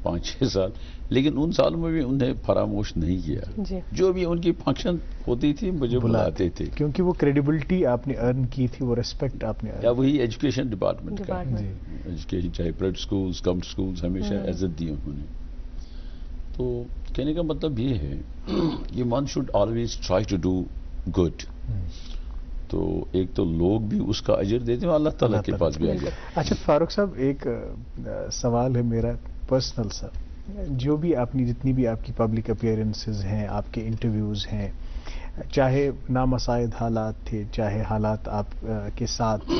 5-6 سال، لیکن ان سالوں میں بھی انہیں فراموش نہیں کیا. جو بھی ان کی فنکشن ہوتی تھی مجھے بلاتے تھے، کیونکہ وہ کریڈیبلٹی آپ نے ارن کی تھی، وہ ریسپیکٹ آپ نے. یا وہی ایجوکیشن ڈپارٹمنٹ کا، ایجوکیشن چاہے پرائیویٹ اسکولز گورنمنٹ اسکولز، ہمیشہ عزت دی انہوں نے. تو کہنے کا مطلب یہ ہے کہ one should always try to do good. تو ایک تو لوگ بھی اس کا اجر دیتے ہیں، اللہ تعالیٰ کے پاس بھی اجر. اچھا فاروق صاحب، ایک سوال ہے میرا پرسنل سا. جو بھی جتنی بھی آپ کی پبلک اپیئرنسز ہیں، آپ کے انٹرویوز ہیں، چاہے نامساعد حالات تھے، چاہے حالات آپ کے ساتھ،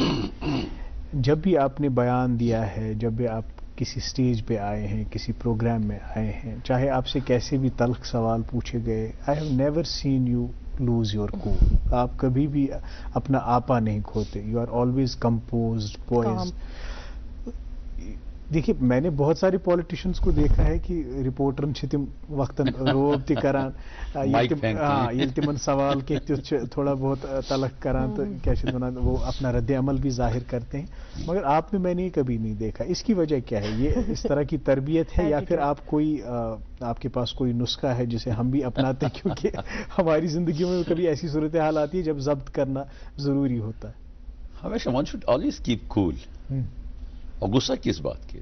جب بھی آپ نے بیان دیا ہے، جب بھی آپ کسی سٹیج پہ آئے ہیں، کسی پروگرام میں آئے ہیں، چاہے آپ سے کیسے بھی تلخ سوال پوچھے گئے، I have never seen you lose your cool. آپ کبھی بھی اپنا آپا نہیں کھوتے. You are always composed, poised. دیکھیے میں نے بہت سارے پالیٹیشنس کو دیکھا ہے کہ رپورٹرن تم وقتاً روب تہ کران، تمن سوال کہ تھوڑا بہت تلخ کران، تو کیا وہ اپنا رد عمل بھی ظاہر کرتے ہیں. مگر آپ میں نے کبھی نہیں دیکھا. اس کی وجہ کیا ہے؟ یہ اس طرح کی تربیت ہے یا پھر آپ کے پاس کوئی نسخہ ہے جسے ہم بھی اپناتے ہیں؟ کیونکہ ہماری زندگیوں میں کبھی ایسی صورتحال آتی ہے جب ضبط کرنا ضروری ہوتا ہے. ہمیشہ ون شوڈ آلویز کیپ کول. اور غصہ کس بات کے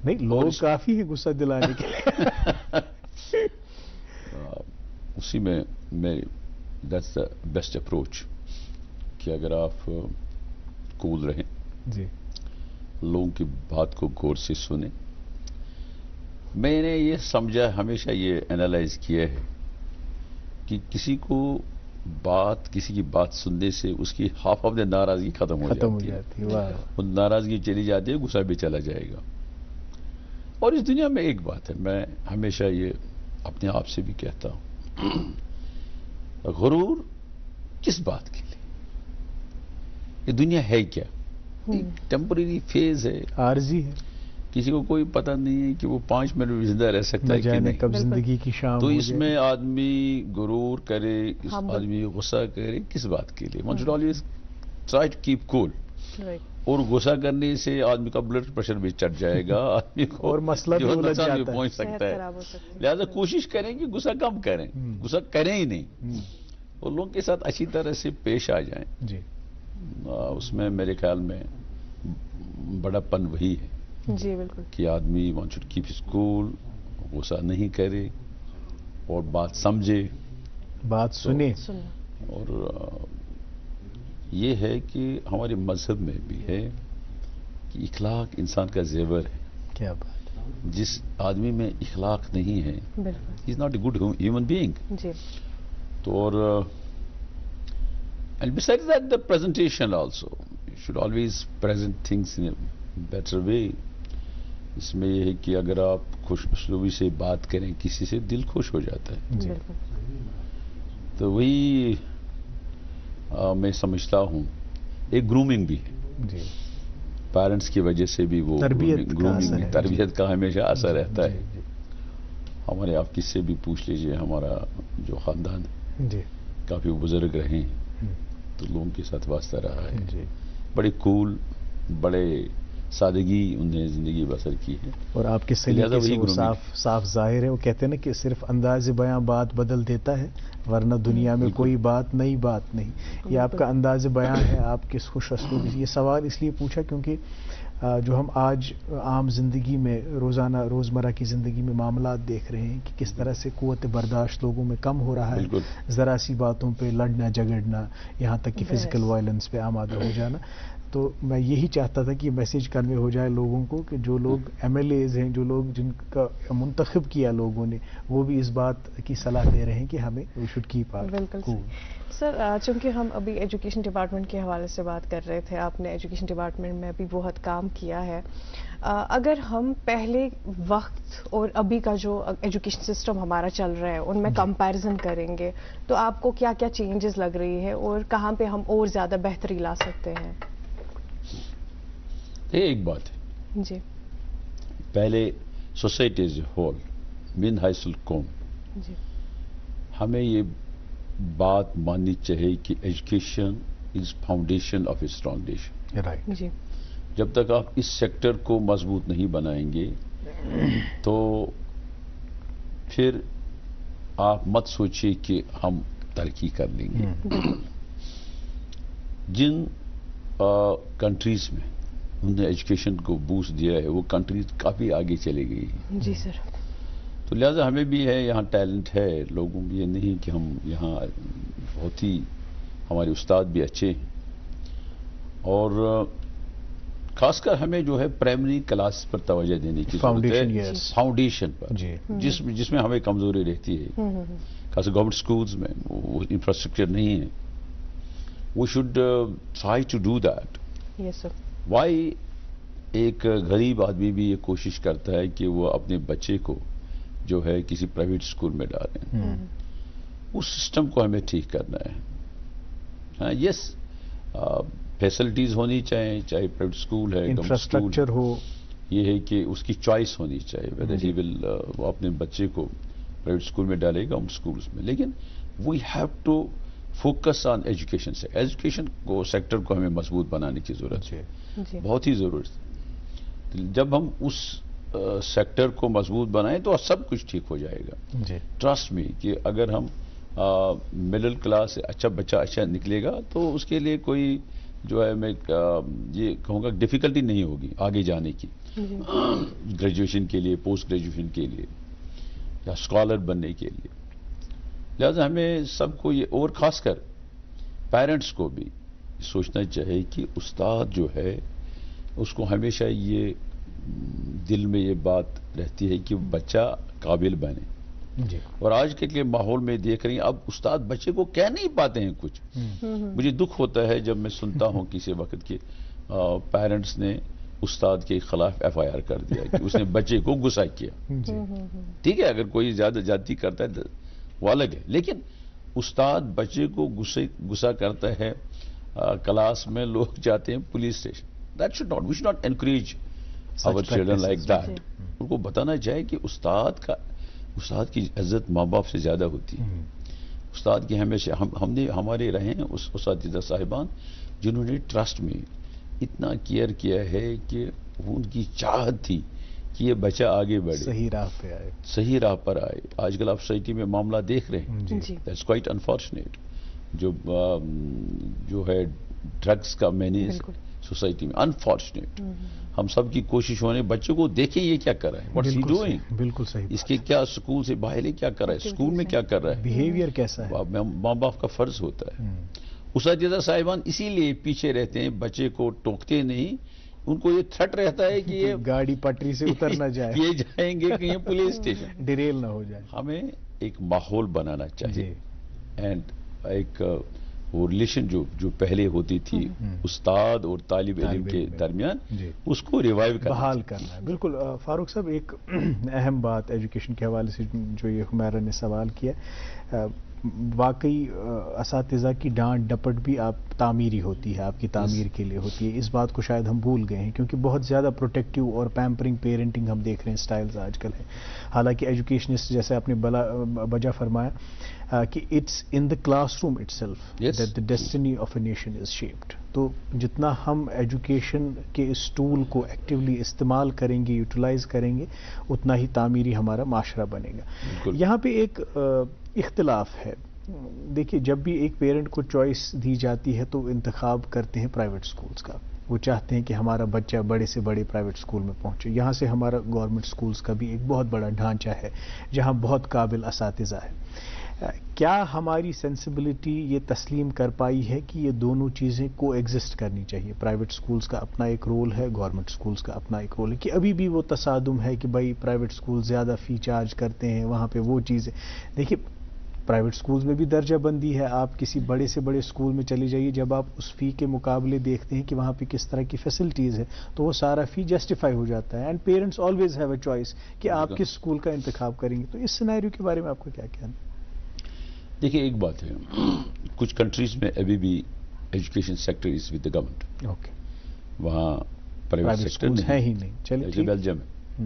نہیں، لوگ کافی ہے غصہ دلانے کے لیے. اسی میں دیٹس دا بیسٹ اپروچ کہ اگر آپ کول رہیں، جی، لوگوں کی بات کو غور سے سنیں. میں نے یہ سمجھا، ہمیشہ یہ انالائز کیا ہے کہ کسی کو بات کسی کی بات سننے سے اس کی ہاف آف دا ناراضگی ختم ہو جاتی ہے. وہ ناراضگی چلی جاتی ہے, غصہ بھی چلا جائے گا. اور اس دنیا میں ایک بات ہے, میں ہمیشہ یہ اپنے آپ سے بھی کہتا ہوں, غرور کس بات کے لیے؟ یہ دنیا ہے کیا؟ ٹیمپریری فیز ہے, عارضی ہے. کسی کو کوئی پتہ نہیں ہے کہ وہ 5 منٹ میں زندہ رہ سکتا ہے کہ نہیں. کب زندگی کی شام تو اس میں آدمی غرور کرے, اس آدمی غصہ کرے کس بات کے لیے؟ One should always try to keep cool. اور غصہ کرنے سے آدمی کا بلڈ پریشر بھی چڑھ جائے گا, آدمی کو اور مسئلہ بھی نقصان بھی پہنچ سکتا ہے. لہذا کوشش کریں کہ غصہ کم کریں, غصہ کریں ہی نہیں, اور لوگوں کے ساتھ اچھی طرح سے پیش آ جائیں. جی, اس میں میرے خیال میں بڑا پن وہی ہے. جی بالکل, کہ آدمی ون شوڈ کیپ ہز کول, غصہ نہیں کرے اور بات سمجھے, بات سنے. اور یہ ہے کہ ہمارے مذہب میں بھی ہے کہ اخلاق انسان کا زیور ہے. کیا بات, جس آدمی میں اخلاق نہیں ہے, he is not a good human being. جی, تو اور and besides that the presentation also, you should always present things in a better way. اس میں یہ ہے کہ اگر آپ خوش اسلوبی سے بات کریں کسی سے, دل خوش ہو جاتا ہے. تو وہی میں سمجھتا ہوں ایک گرومنگ بھی ہے. پیرنٹس کی وجہ سے بھی وہ گرومنگ, تربیت کا ہمیشہ اثر رہتا ہے. ہمارے آپ کس سے بھی پوچھ لیجئے, ہمارا جو خاندان ہے کافی بزرگ رہے ہیں, تو لوگوں کے ساتھ واسطہ رہا ہے. بڑے کول, بڑے سادگی انہیں زندگی بسر کی ہے. اور آپ کے سلیقے سے وہ صاف ظاہر ہے. وہ کہتے ہیں نا کہ صرف انداز بیاں بات بدل دیتا ہے, ورنہ دنیا میں کوئی بات نئی بات نہیں. یہ آپ کا انداز بیاں ہے, آپ کے خوش اسلوب. یہ سوال اس لیے پوچھا کیونکہ جو ہم آج عام زندگی میں روزانہ روزمرہ کی زندگی میں معاملات دیکھ رہے ہیں کہ کس طرح سے قوت برداشت لوگوں میں کم ہو رہا ہے. ذرا سی باتوں پہ لڑنا جھگڑنا, یہاں تک کہ فزیکل وائلنس پہ آمادہ ہو جانا. تو میں یہی چاہتا تھا کہ یہ میسیج کنوے ہو جائے لوگوں کو کہ جو لوگ ایم ایل ایز ہیں, جو لوگ جن کا منتخب کیا لوگوں نے, وہ بھی اس بات کی صلاح دے رہے ہیں کہ ہمیں وی شوڈ کیپ آور. بالکل سر, چونکہ ہم ابھی ایجوکیشن ڈپارٹمنٹ کے حوالے سے بات کر رہے تھے, آپ نے ایجوکیشن ڈپارٹمنٹ میں بھی بہت کام کیا ہے. اگر ہم پہلے وقت اور ابھی کا جو ایجوکیشن سسٹم ہمارا چل رہا ہے ان میں کمپیرزن کریں گے, تو آپ کو کیا کیا چینجز لگ رہی ہے اور کہاں پہ ہم اور زیادہ بہتری لا سکتے ہیں؟ ایک بات ہے جی, پہلے سوسائٹی ایز اے ہول, من حیث القوم, ہمیں یہ بات ماننی چاہیے کہ education is foundation of a strong nation. جی, جب تک آپ اس سیکٹر کو مضبوط نہیں بنائیں گے تو پھر آپ مت سوچیے کہ ہم ترقی کر لیں گے. جن کنٹریز میں انہوں نے ایجوکیشن کو بوسٹ دیا ہے وہ کنٹریز کافی آگے چلے گئی. جی سر. تو لہذا ہمیں بھی ہے, یہاں ٹیلنٹ ہے لوگوں بھی, یہ نہیں کہ ہم یہاں بہت ہی, ہمارے استاد بھی اچھے ہیں. اور خاص کر ہمیں جو ہے پرائمری کلاس پر توجہ دینے کی ضرورت ہے, فاؤنڈیشن پر, جس میں ہمیں کمزوری رہتی ہے. خاص کر گورنمنٹ اسکولز میں وہ انفراسٹرکچر نہیں ہے. We should try to do that. Yes sir. Why ایک غریب آدمی بھی یہ کوشش کرتا ہے کہ وہ اپنے بچے کو جو ہے کسی پرائیویٹ اسکول میں ڈالیں. اس سسٹم کو ہمیں ٹھیک کرنا ہے. ہاں, یس, فیسلٹیز ہونی چاہیے, چاہے پرائیویٹ اسکول ہے, انفراسٹرکچر ہو, یہ ہے کہ اس کی چوائس ہونی چاہیے ویدر ہی ول, وہ اپنے بچے کو پرائیویٹ اسکول میں ڈالے گا, اسکولس میں. لیکن we have to focus on education سے. ایجوکیشن کو سیکٹر کو ہمیں مضبوط بنانے کی ضرورت ہے, بہت ہی ضرورت ہے. جب ہم اس سیکٹر کو مضبوط بنائیں تو سب کچھ ٹھیک ہو جائے گا. ٹرسٹ می کہ اگر ہم مڈل کلاس سے اچھا بچہ اچھا نکلے گا تو اس کے لیے کوئی جو ہے میں یہ کہوں گا ڈیفیکلٹی نہیں ہوگی آگے جانے کی, گریجویشن کے لیے, پوسٹ گریجویشن کے لیے, یا اسکالر بننے کے لیے. لہذا ہمیں سب کو یہ, اور خاص کر پیرنٹس کو بھی سوچنا چاہیے کہ استاد جو ہے اس کو ہمیشہ یہ دل میں یہ بات رہتی ہے کہ بچہ قابل بنے, ہے. اور آج کے ماحول میں دیکھ رہی ہیں اب استاد بچے کو کہہ نہیں پاتے ہیں کچھ. مجھے دکھ ہوتا ہے جب میں سنتا ہوں کسی وقت کہ پیرنٹس نے استاد کے خلاف FIR کر دیا کہ اس نے بچے کو غصہ کیا. ٹھیک ہے اگر کوئی زیادہ زیادتی کرتا ہے وہ الگ ہے, لیکن استاد بچے کو غصہ کرتا ہے, کلاس میں لوگ جاتے ہیں police station. That should not, we should not encourage our children like that. ان کو بتانا چاہے کہ استاد کی عزت ماں باپ سے زیادہ ہوتی ہے. استاد کی ہمیشہ ہم نے ہمارے رہے ہیں اساتذہ صاحبان جنہوں نے ٹرسٹ میں اتنا کیئر کیا ہے کہ ان کی چاہت تھی کہ یہ بچہ آگے بڑھے, صحیح راہ پر آئے. آج کل آپ سوسائٹی میں معاملہ دیکھ رہے ہیں, دیٹس کوائٹ انفارچونیٹ. جو ہے ڈرگس کا مینیج سوسائٹی میں انفارچونیٹ. ہم سب کی کوشش ہونے بچوں کو دیکھیں یہ کیا کر رہا ہے, واٹس ہی ڈوئنگ, بالکل صحیح, اس کے کیا اسکول سے باہر کیا کر رہا ہے, اسکول میں کیا کر رہا ہے, بیہیویئر کیسا ہے. ماں باپ کا فرض ہوتا ہے. اساتذہ صاحبان اسی لیے پیچھے رہتے ہیں, بچے کو ٹوکتے نہیں. ان کو یہ تھرٹ رہتا ہے کہ یہ گاڑی پٹری سے اتر نہ جائے, یہ جائیں گے کہ یہ پولیس اسٹیشن ڈیریل نہ ہو جائے. ہمیں ایک ماحول بنانا چاہیے, اینڈ ایک وہ ریلیشن جو پہلے ہوتی تھی استاد اور طالب علم کے درمیان, اس کو ریوائیو کرنا, بحال کرنا ہے. بالکل فاروق صاحب, ایک اہم بات ایجوکیشن کے حوالے سے جو یہ حمیرہ نے سوال کیا, واقعی اساتذہ کی ڈانٹ ڈپٹ بھی آپ تعمیری ہوتی ہے, آپ کی تعمیر کے لیے ہوتی ہے. اس بات کو شاید ہم بھول گئے ہیں کیونکہ بہت زیادہ پروٹیکٹیو اور پیمپرنگ پیرنٹنگ ہم دیکھ رہے ہیں سٹائلز آج کل ہیں. حالانکہ ایجوکیشنسٹ جیسے آپ نے بجا فرمایا کہ it's in the classroom itself that the destiny of a nation is shaped. تو جتنا ہم ایجوکیشن کے اس ٹول کو ایکٹیولی استعمال کریں گے, یوٹیلائز کریں گے, اتنا ہی تعمیری ہمارا معاشرہ بنے گا. یہاں پہ ایک اختلاف ہے. دیکھیے, جب بھی ایک پیرنٹ کو چوائس دی جاتی ہے تو انتخاب کرتے ہیں پرائیویٹ سکولز کا. وہ چاہتے ہیں کہ ہمارا بچہ بڑے سے بڑے پرائیویٹ سکول میں پہنچے. یہاں سے ہمارا گورنمنٹ سکولز کا بھی ایک بہت بڑا ڈھانچہ ہے جہاں بہت قابل اساتذہ ہے. کیا ہماری سینسبلٹی یہ تسلیم کر پائی ہے کہ یہ دونوں چیزیں کو ایگزسٹ کرنی چاہیے؟ پرائیویٹ سکولز کا اپنا ایک رول ہے, گورنمنٹ سکولز کا اپنا ایک رول ہے, کہ ابھی بھی وہ تصادم ہے کہ بھائی پرائیویٹ سکول زیادہ فی چارج کرتے ہیں, وہاں پہ وہ چیزیں. دیکھیے, پرائیویٹ سکولز میں بھی درجہ بندی ہے. آپ کسی بڑے سے بڑے سکول میں چلی جائیے, جب آپ اس فی کے مقابلے دیکھتے ہیں کہ وہاں پہ کس طرح کی فیسلٹیز ہے تو وہ سارا فی جسٹیفائی ہو جاتا ہے. And parents always have a choice کہ آپ کس سکول کا انتخاب کریں گے. تو اس سینیریو کے بارے میں آپ کا کیا کہنا ہے؟ دیکھیے, ایک بات ہے, کچھ کنٹریز میں ابھی بھی education sector is with the government. Okay, وہاں پرائیویٹ سیکٹر ہے ہی نہیں. چلیے, بیلجیم ہے.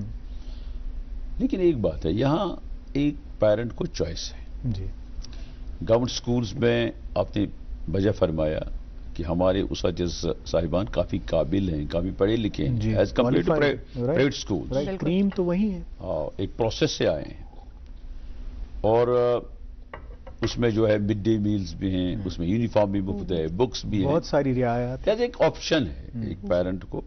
لیکن ایک بات ہے, یہاں ایک پیرنٹ کو چوائس ہے. جی, گورنمنٹ سکولز میں آپ نے بجا فرمایا کہ ہمارے اساتذہ صاحبان کافی قابل ہیں, کافی پڑھے لکھے ہیں as compare to private school. Cream تو وہی ہے, ایک پروسیس سے آئے ہیں, اور اس میں جو ہے مڈ ڈے میلز بھی ہیں, اس میں یونیفارم بھی مفت ہے, بکس بھی ہیں, بہت ساری رعایات. ایک آپشن ہے ایک پیرنٹ کو.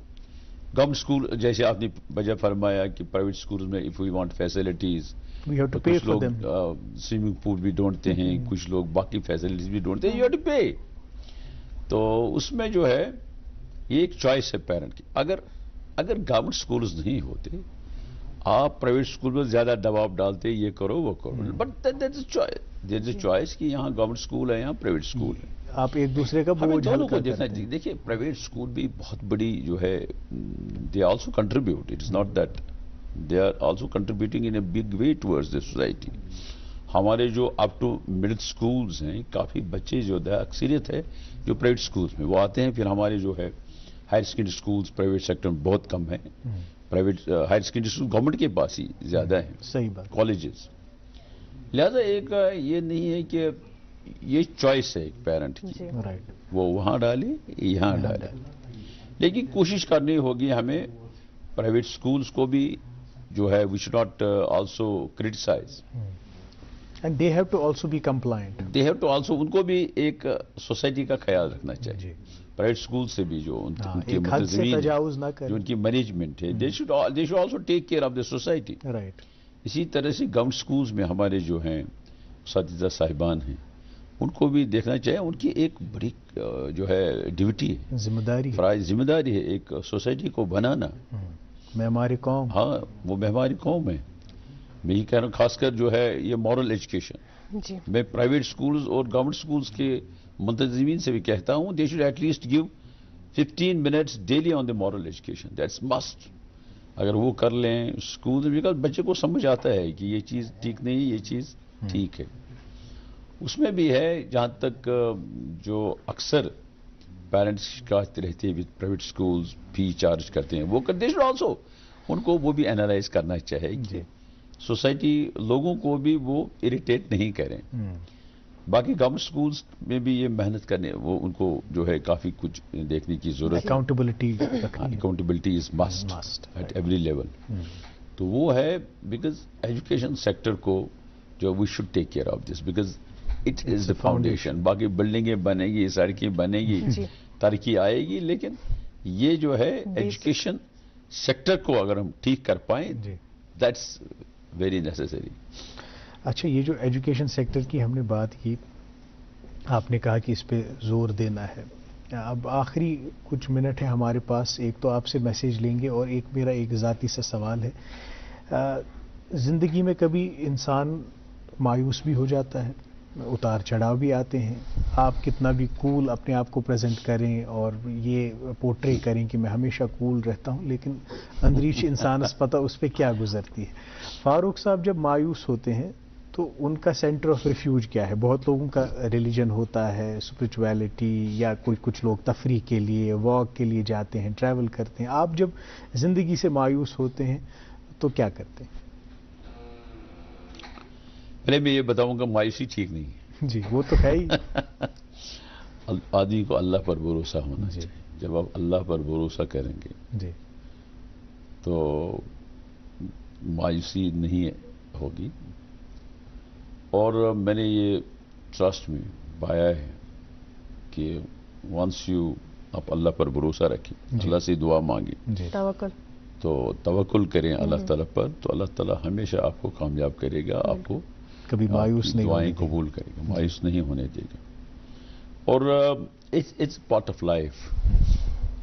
گورنمنٹ سکول جیسے آپ نے بجا فرمایا کہ پرائیویٹ سکول میں اف وی وانٹ فیسلٹیز, کچھ لوگ سوئمنگ پول بھی ڈھونڈتے ہیں, کچھ لوگ باقی فیسلٹیز بھی ڈھونڈتے ہیں, یو ہیو ٹو پے. تو اس میں جو ہے یہ ایک چوائس ہے پیرنٹ کی. اگر گورنمنٹ سکولز نہیں ہوتے, آپ پرائیویٹ اسکول میں زیادہ دباؤ ڈالتے, یہ کرو وہ کرو, but there is a choice کہ یہاں گورنمنٹ اسکول ہے, یہاں پرائیویٹ اسکول ہے. آپ ایک دوسرے کا بوجھ دونوں کو دیکھنا. دیکھیے, پرائیویٹ اسکول بھی بہت بڑی جو ہے, they also contribute. It is not that they are also contributing in a big way towards the society. ہمارے جو اپ ٹو مڈل اسکولز ہیں, کافی بچے جو اکثریت ہے جو پرائیویٹ اسکولز میں وہ آتے ہیں. پھر ہمارے جو ہے higher secondary schools private sector میں بہت کم ہیں. Private higher secondary school government کے پاس ہی زیادہ ہیں. صحیح بات. کالجز. لہذا ایک یہ نہیں ہے کہ یہ چوائس ہے ایک پیرنٹ کی, وہ وہاں ڈالے یہاں ڈالے. لیکن کوشش کرنی ہوگی ہمیں پرائیویٹ اسکولز کو بھی جو ہے, we should not also criticise. And they have to also be compliant. They have to also, ان کو بھی ایک سوسائٹی کا خیال رکھنا چاہیے. پرائیویٹ اسکول سے بھی جو ان کے متظمین جو ان کی مینجمنٹ ہے, they should also take care of the society. Right. اسی طرح سے گورنمنٹ اسکولز میں ہمارے جو ہیں اساتذہ صاحبان ہیں, ان کو بھی دیکھنا چاہیے. ان کی ایک بڑی جو ہے ڈیوٹی ہے, ذمہ داری ہے ایک سوسائٹی کو بنانا. معمار قوم. ہاں, وہ معمار قوم ہے. میں یہ کہہ رہا ہوں خاص کر جو ہے یہ مورل ایجوکیشن. میں پرائیویٹ سکولز اور گورنمنٹ سکولز کے منتظمین سے بھی کہتا ہوں they should at least give 15 minutes daily on the moral education. That's must. اگر وہ کر لیں اسکول میں, بچے کو سمجھ آتا ہے کہ یہ چیز ٹھیک نہیں, یہ چیز ٹھیک ہے. اس میں بھی ہے جہاں تک جو اکثر پیرنٹس شکایت رہتی ہے پرائیویٹ سکولز فی چارج کرتے ہیں, وہ دے شوڈ آلسو ان کو وہ بھی اینالائز کرنا چاہے کہ سوسائٹی لوگوں کو بھی وہ اریٹیٹ نہیں کریں. باقی گورنمنٹ سکولز میں بھی یہ محنت کرنے, وہ ان کو جو ہے کافی کچھ دیکھنے کی ضرورت ہے. Accountability is must at every level. تو وہ ہے بیکاز ایجوکیشن سیکٹر کو جو we should take care of this because it is the foundation. باقی بلڈنگیں بنے گی, سڑکیں بنے گی, ترقی آئے گی, لیکن یہ جو ہے ایجوکیشن سیکٹر کو اگر ہم ٹھیک کر پائیں دیٹس ویری نیسیسری. اچھا, یہ جو ایجوکیشن سیکٹر کی ہم نے بات کی, آپ نے کہا کہ اس پہ زور دینا ہے. اب آخری کچھ منٹ ہے ہمارے پاس, ایک تو آپ سے میسیج لیں گے اور ایک میرا ایک ذاتی سا سوال ہے. زندگی میں کبھی انسان مایوس بھی ہو جاتا ہے, اتار چڑھاؤ بھی آتے ہیں. آپ کتنا بھی کول اپنے آپ کو پریزنٹ کریں اور یہ پورٹرے کریں کہ میں ہمیشہ کول رہتا ہوں, لیکن اندریچ انسان اس پتہ اس پہ کیا گزرتی ہے. فاروق صاحب جب مایوس ہوتے ہیں تو ان کا سینٹر آف ریفیوج کیا ہے؟ بہت لوگوں کا ریلیجن ہوتا ہے, اسپرچویلٹی, یا کچھ لوگ تفریح کے لیے واک کے لیے جاتے ہیں, ٹریول کرتے ہیں. آپ جب زندگی سے مایوس ہوتے ہیں تو کیا کرتے ہیں؟ پہلے میں یہ بتاؤں گا مایوسی ٹھیک نہیں ہے. جی وہ تو ہے ہی. آدمی کو اللہ پر بھروسہ ہونا چاہیے. جب آپ اللہ پر بھروسہ کریں گے جی تو مایوسی نہیں ہوگی. اور میں نے یہ ٹرسٹ میں پایا ہے کہ ونس آپ اللہ پر بھروسہ رکھیں, اللہ سے دعا مانگیں, تو توکل کریں اللہ تعالیٰ پر, تو اللہ تعالیٰ ہمیشہ آپ کو کامیاب کرے گا, آپ کو کبھی مایوس نہیں, دعائیں قبول کرے گا, مایوس نہیں ہونے دے گا. اور اٹس پارٹ آف لائف.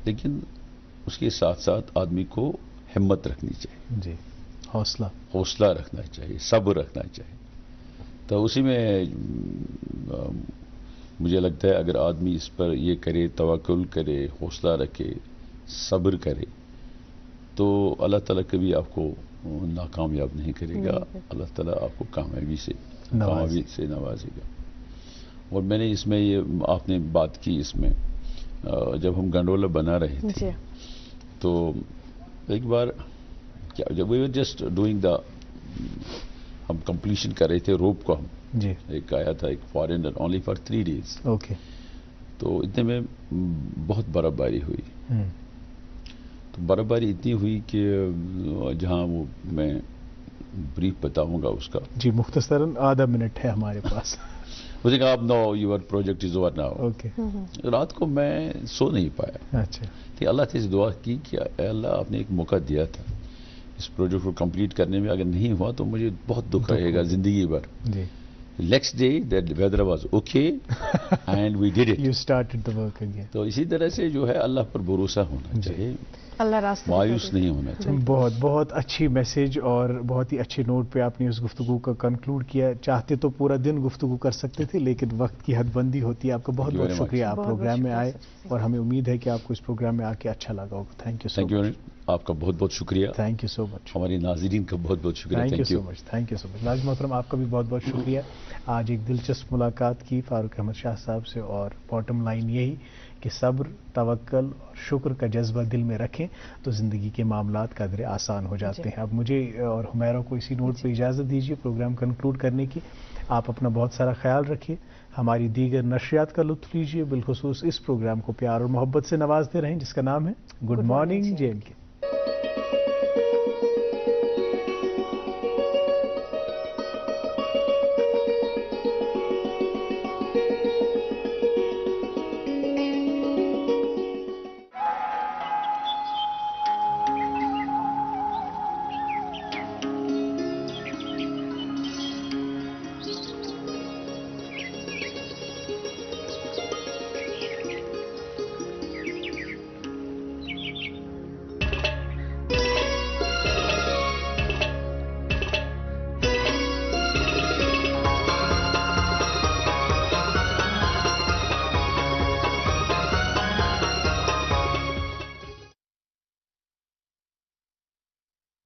لیکن اس کے ساتھ ساتھ آدمی کو ہمت رکھنی چاہیے. جی, حوصلہ رکھنا چاہیے, صبر رکھنا چاہیے. تو اسی میں مجھے لگتا ہے اگر آدمی اس پر یہ کرے, توکل کرے, حوصلہ رکھے, صبر کرے, تو اللہ تعالیٰ کبھی آپ کو ناکامیاب نہیں کرے گا. اللہ تعالیٰ آپ کو کامیابی سے نوازے گا. اور میں نے اس میں یہ آپ نے بات کی, اس میں جب ہم گنڈولا بنا رہے تھے تو ایک بار جب وی ور جسٹ ڈوئنگ دا, ہم کمپلیشن کر رہے تھے روپ کو, ہم ایک آیا تھا ایک فارینر اونلی فار 3 days. تو اتنے میں بہت برف باری ہوئی. تو برف باری اتنی ہوئی کہ جہاں وہ میں بریف بتاؤں گا اس کا. جی مختصراً آدھا منٹ ہے ہمارے پاس. مجھے کہا اب no your project is over now. رات کو میں سو نہیں پایا. اچھا. کہ اللہ سے دعا کی کہ اے اللہ آپ نے ایک موقع دیا تھا اس پروجیکٹ کو کمپلیٹ کرنے میں, اگر نہیں ہوا تو مجھے بہت دکھ رہے گا زندگی بھر. Next day that weather was okay and we did it. You started the work again. تو اسی طرح سے جو ہے اللہ پر بھروسہ ہونا چاہیے, اللہ راستہ مایوس نہیں ہونا چاہیے. بہت اچھی میسج اور بہت ہی اچھے نوٹ پہ آپ نے اس گفتگو کا کنکلوڈ کیا. چاہتے تو پورا دن گفتگو کر سکتے تھے, لیکن وقت کی حد بندی ہوتی ہے. آپ کا بہت بہت شکریہ, آپ پروگرام میں آئے, اور ہمیں امید ہے کہ آپ کو اس پروگرام میں آ کے اچھا لگا ہوگا. Thank you. آپ کا بہت بہت شکریہ. تھینک یو سو مچ. ہماری ناظرین کا بہت بہت شکریہ. تھینک یو سو مچ. ناظرین محترم, آپ کا بھی بہت بہت شکریہ. آج ایک دلچسپ ملاقات کی فاروق احمد شاہ صاحب سے, اور باٹم لائن یہی کہ صبر, توکل اور شکر کا جذبہ دل میں رکھیں تو زندگی کے معاملات قدرے آسان ہو جاتے ہیں. اب مجھے اور حمیرہ کو اسی نوٹ پہ اجازت دیجیے پروگرام کنکلوڈ کرنے کی. آپ اپنا بہت سارا خیال رکھیے, ہماری دیگر نشریات کا لطف لیجیے, بالخصوص اس پروگرام کو پیار اور محبت سے نوازتے رہیں جس کا نام ہے گڈ مارننگ JNK.